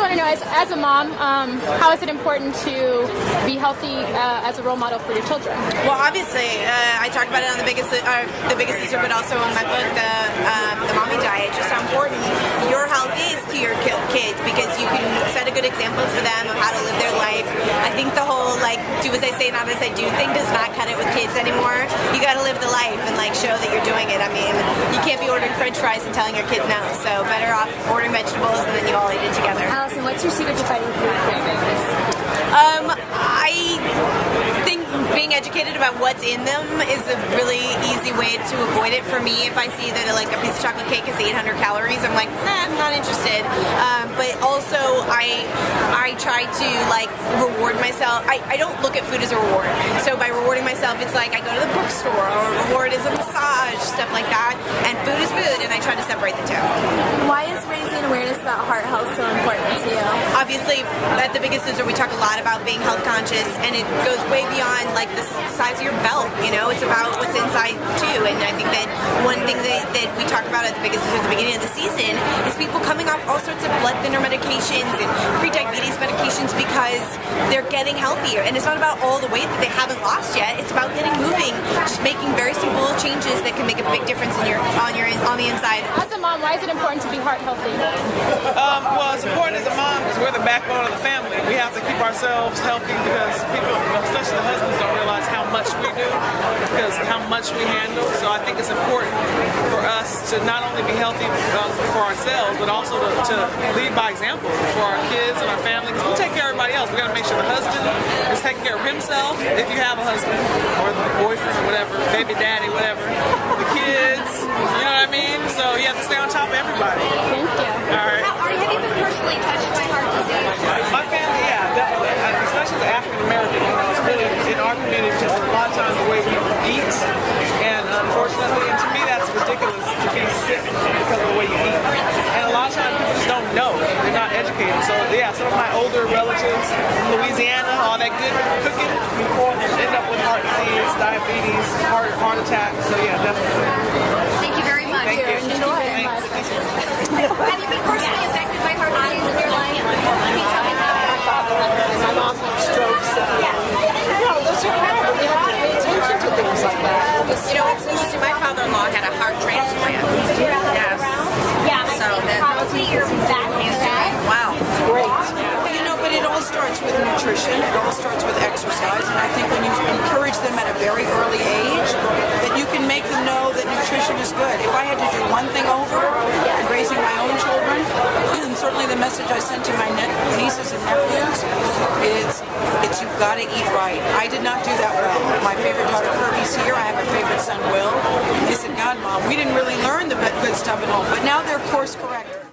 want to know, as a mom, how is it important to be healthy as a role model for your children? Well, obviously, I talked about it on the Biggest Sister, but also in my book, the Mommy Diet. Just how important your health is to your kids, because you can set a good example for them of how to live their life. I think the whole do as I say, not as I do thing does not cut it with kids anymore. You got to live the life and show that you're doing it. I mean, you can't be ordering French fries and telling your kids no. So better off ordering vegetables and then you all eat it together. Allison, what's your secret to fighting food cravings? I think being educated about what's in them is a really easy way to avoid it for me. If I see that a piece of chocolate cake is 800 calories, I'm like, nah, I'm not interested. But also, I try to reward myself. I don't look at food as a reward. So by rewarding myself, it's like I go to the bookstore, or a reward is a massage, stuff like that. And food is food, and I try to separate the two. Why is raising awareness about heart health so important to you? Obviously, at the Biggest Sister, we talk a lot about being health conscious, and it goes way beyond the size of your belt. It's about what's inside too. And I think that one thing that we talk about at the Biggest Sister at the beginning of the season is people coming off all sorts of blood thinner medications and pre-diabetes medications because they're getting healthier. And it's not about all the weight that they haven't lost yet. It's about getting moving, just making very simple changes that can make a big difference on the inside. As a mom, why is it important to be heart healthy? Well, it's important as a mom because we're the backbone of the family. We have to keep ourselves healthy because people, especially the husbands, don't realize how much we do, because how much we handle. So I think it's important for us to not only be healthy for ourselves, but also to lead by example for our kids and our family. Because we take care of everybody else. We got to make sure the husband is taking care of himself, if you have a husband, or boyfriend, or whatever, baby daddy, whatever. The kids, you know what I mean? So you have to stay on top of everybody. Thank you. All right. Have you been personally touched by heart disease? My family, yeah, definitely. Especially the African American, it's really in our community because a lot of times the way we eat, and unfortunately, and to me that's ridiculous to be sick because of the way you eat. And a lot of times people just don't know. They're not educated. So yeah, some of my older relatives in Louisiana, all that good cooking, end up with heart disease, diabetes, heart attacks. So yeah, definitely. Thank you very much. Thank you. Enjoy. Have you been personally affected by heart disease in your life? My mom had strokes. Those are horrible. You have to pay attention to things like that. It's interesting. My father-in-law had a heart transplant. Yes. Yeah, So probably your back is wow. Great. But it all starts with nutrition. It all starts with exercise. And I think when you encourage them at a very early age, that you can make them know that nutrition is good. If I had to do one thing over in raising my own children, and certainly the message I sent to my nieces and nephews, it's you've got to eat right. I did not do that well. My favorite daughter Kirby's here. I have a favorite son Will. They said, God, Mom, we didn't really learn the good stuff at home, but now they're course correct.